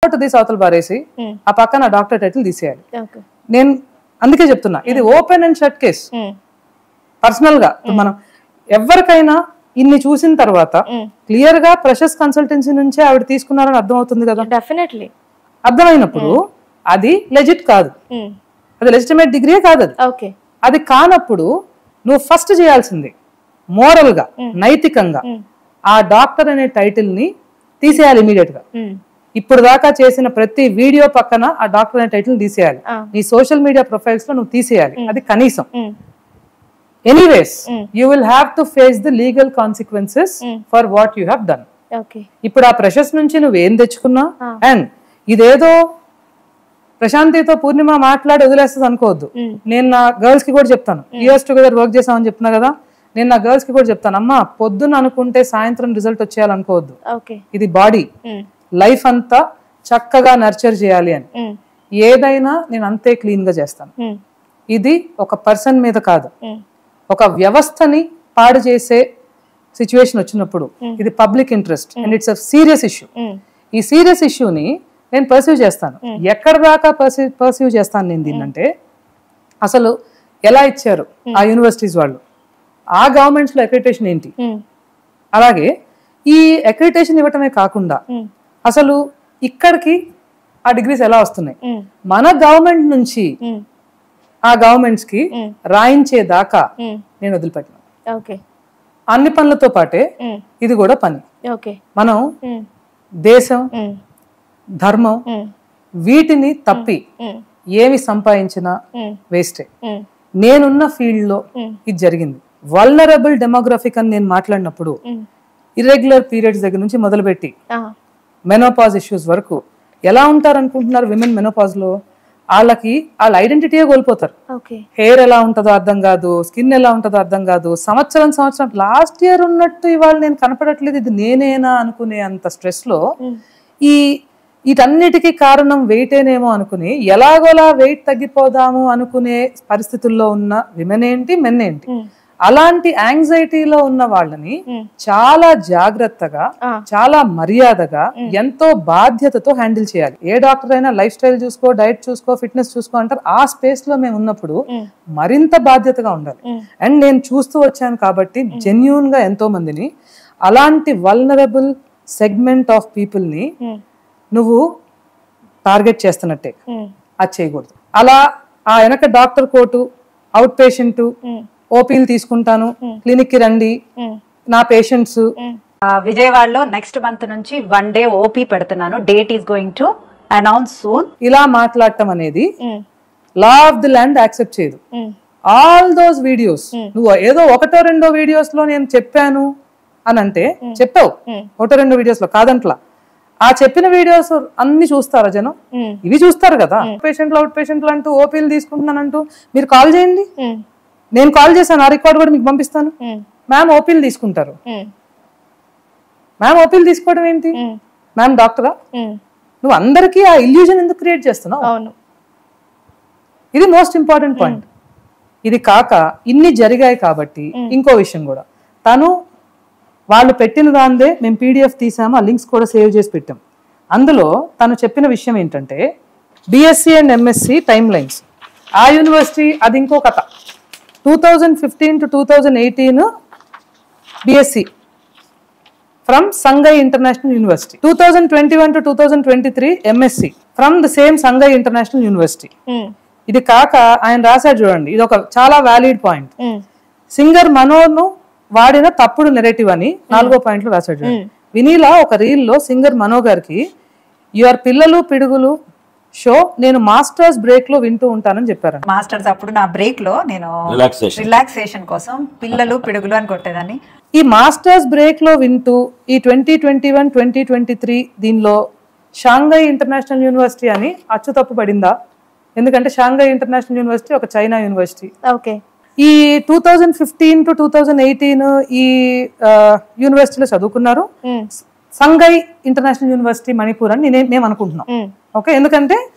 పట్టు తీసి అవతల పారేసి ఆ పక్కన డాక్టర్ టైటిల్ తీసేయాలి. నేను అందుకే చెప్తున్నా, ఇది open and shut case. Personal గా మనం ఎవరికైనా ఇన్ని చూసిన తర్వాత క్లియర్ గా ప్రెషస్ కన్సల్టెన్సీ నుంచే ఆవిడ తీసుకున్నారని అర్థం అవుతుంది కదా. డెఫినెట్లీ అర్థమైనప్పుడు అది లెజిట్ కాదు, అది లెజిటిమేట్ డిగ్రీ కాదు. అది అది కానప్పుడు నువ్వు ఫస్ట్ చేయాల్సింది మోరల్ గా, నైతికంగా ఆ డాక్టర్ అనే టైటిల్ ని తీసేయాలి ఇమీడియట్ గా. ఇప్పుడు దాకా చేసిన ప్రతి వీడియో పక్కన ఆ డాక్టర్ అనే టైటిల్ తీసేయాలి. నీ సోషల్ మీడియా ప్రొఫైల్స్ లో నువ్వు తీసేయాలి, అది కనీసం. Anyways you will have to face the legal consequences for what you have done. ఇప్పుడు ఆ ప్రెషర్స్ నుంచి నువ్వు ఏం తెచ్చుకున్నా, అండ్ ఇదేదో ప్రశాంతితో పూర్ణిమ మాట్లాడి వదిలేస్తుంది అనుకోవద్దు. నేను నా గర్ల్స్ కి కూడా చెప్తాను, ఇయర్స్ టుగెదర్ వర్క్ చేసామని చెప్తున్నా కదా, నేను నా గర్ల్స్ కి కూడా చెప్తాను, అమ్మా పొద్దున్న అనుకుంటే సాయంత్రం రిజల్ట్ వచ్చేయాలనుకోవద్దు. ఇది బాడీ, లైఫ్ అంతా చక్కగా నర్చర్ చేయాలి అని. ఏదైనా నేను అంతే క్లీన్ గా చేస్తాను. ఇది ఒక పర్సన్ మీద కాదు, ఒక వ్యవస్థని పాడు చేసే సిచ్యువేషన్ వచ్చినప్పుడు ఇది public interest and it's a serious issue. ఈ సీరియస్ ఇష్యూని నేను పర్సీవ్ చేస్తాను. ఎక్కడ దాకా పర్సీవ్ చేస్తాను నేను దీన్నంటే, అసలు ఎలా ఇచ్చారు ఆ యూనివర్సిటీస్ వాళ్ళు, ఆ గవర్నమెంట్స్ లో అక్రిడిటేషన్ ఏంటి, అలాగే ఈ అక్రిడిటేషన్ ఇవ్వటమే కాకుండా అసలు ఇక్కడికి ఆ డిగ్రీస్ ఎలా వస్తున్నాయి, మన గవర్నమెంట్ నుంచి ఆ గవర్నమెంట్స్ కి రాయించేదాకా నేను వదిలిపెట్టినాను. అన్ని పనులతో పాటే ఇది కూడా పని. మనం దేశం, ధర్మం వీటిని తప్పి ఏమి సంపాదించినా వేస్టే. నేనున్న ఫీల్డ్ లో ఇది జరిగింది. వల్నరబుల్ డెమోగ్రఫిక్ అని నేను మాట్లాడినప్పుడు ఇర్రెగ్యులర్ పీరియడ్స్ దగ్గర నుంచి మొదలుపెట్టి మెనోపాజ్ ఇష్యూస్ వరకు ఎలా ఉంటారు అనుకుంటున్నారు విమెన్ మెనోపాజ్ లో? వాళ్ళకి వాళ్ళ ఐడెంటిటీయే కోల్పోతారు. హెయిర్ ఎలా ఉంటుందో అర్థం కాదు, స్కిన్ ఎలా ఉంటుందో అర్థం కాదు. సంవత్సరం లాస్ట్ ఇయర్ ఉన్నట్టు ఇవాళ నేను కనపడట్లేదు, ఇది నేనేనా అనుకునే అంత స్ట్రెస్ లో వీటన్నిటికీ కారణం వెయిటేనేమో అనుకుని ఎలాగోలా వెయిట్ తగ్గిపోదాము అనుకునే పరిస్థితుల్లో ఉన్న విమెన్ ఏంటి, మెన్ ఏంటి, అలాంటి యాంగ్జైటీలో ఉన్న వాళ్ళని చాలా జాగ్రత్తగా, చాలా మర్యాదగా, ఎంతో బాధ్యతతో హ్యాండిల్ చేయాలి. ఏ డాక్టర్ అయినా లైఫ్ స్టైల్ చూసుకో, డైట్ చూసుకో, ఫిట్నెస్ చూసుకో అంటారు. ఆ స్పేస్ లో మేము ఉన్నప్పుడు మరింత బాధ్యతగా ఉండాలి. అండ్ నేను చూస్తూ వచ్చాను కాబట్టి జెన్యూన్ గా ఎంతో మందిని, అలాంటి వల్నరబుల్ సెగ్మెంట్ ఆఫ్ పీపుల్ ని నువ్వు టార్గెట్ చేస్తున్నట్టే. అది చేయకూడదు. అలా ఆ వెనక డాక్టర్ కోటు, అవుట్ పేషెంట్, ఓపీలు తీసుకుంటాను, క్లినిక్ కి రండి నా పేషెంట్స్. విజయవాడలో నెక్స్ట్ మంత్ నుంచి 1 day ఓపీ పెడుతున్నాను, date is going to announce soon. ఇలా మాట్లాడటం అనేది law of the land accept చేయదు. ఆల్ దోస్ వీడియోస్, నువ్వు ఏదో ఒకటో రెండో వీడియోస్ లో నేను చెప్పాను అని అంటే చెప్పావు, ఒకటో రెండో వీడియోస్ లో కాదంట్లా. ఆ చెప్పిన వీడియోస్ అన్ని చూస్తారా జనం? ఇవి చూస్తారు కదా. పేషెంట్లు, అవుట్ పేషెంట్లు అంటూ ఓపీలు తీసుకుంటున్నానంటూ మీరు కాల్ చేయండి, నేను కాల్ చేశాను, ఆ రికార్డ్ కూడా మీకు పంపిస్తాను. మ్యామ్ ఓపీలు తీసుకుంటారు. మ్యామ్ ఓపీలు తీసుకోవడం ఏంటి? మ్యామ్ డాక్టరా? నువ్వు అందరికీ ఆ ఇల్యూజన్ ఎందుకు క్రియేట్ చేస్తున్నావు? ఇది మోస్ట్ ఇంపార్టెంట్ పాయింట్. ఇది కాక ఇన్ని జరిగాయి కాబట్టి ఇంకో విషయం కూడా, తను వాళ్ళు పెట్టిన దాందే మేము PDF తీసాము, ఆ లింక్స్ కూడా సేవ్ చేసి పెట్టాం. అందులో తను చెప్పిన విషయం ఏంటంటే BSc and MSc time lines. ఆ యూనివర్సిటీ అది ఇంకో కథ. 2015 to 2018 BSc from Sangai International University. 2021 to 2023 MSc from the same Sangai International University. ఇది కాక ఆయన రాశాడు చూడండి, ఇది ఒక చాలా వ్యాలిడ్ పాయింట్. సింగర్ మనోను వాడిన తప్పుడు నెరేటివ్ అని 4వ పాయింట్ లో రాశాడు. వినీలా ఒక రీల్ లో సింగర్ మనో గారికి యువర్ పిల్లలు పిడుగులు షో నేను మాస్టర్స్ బ్రేక్ లో వింటూ ఉంటానని చెప్పారు. మాస్టర్స్ అప్పుడు నా బ్రేక్ లో నేను రిలాక్సేషన్ కోసం పిల్లలు పిడుగులు అని కొట్టేదాన్ని. ఈ మాస్టర్స్ బ్రేక్ లో వింటూ ఈ 2021, 2023 దీనిలో షాంఘై ఇంటర్నేషనల్ యూనివర్సిటీ అని అచ్చు తప్పు పడిందా? ఎందుకంటే షాంఘై ఇంటర్నేషనల్ యూనివర్సిటీ ఒక చైనా యూనివర్సిటీ. ఈ 2015 to 2018 ఈ యూనివర్సిటీలో చదువుకున్నారు. సంగై ఇంటర్నేషనల్ యూనివర్సిటీ మణిపూర్ అని మేము అనుకుంటున్నాం. ఓకే, ఎందుకంటే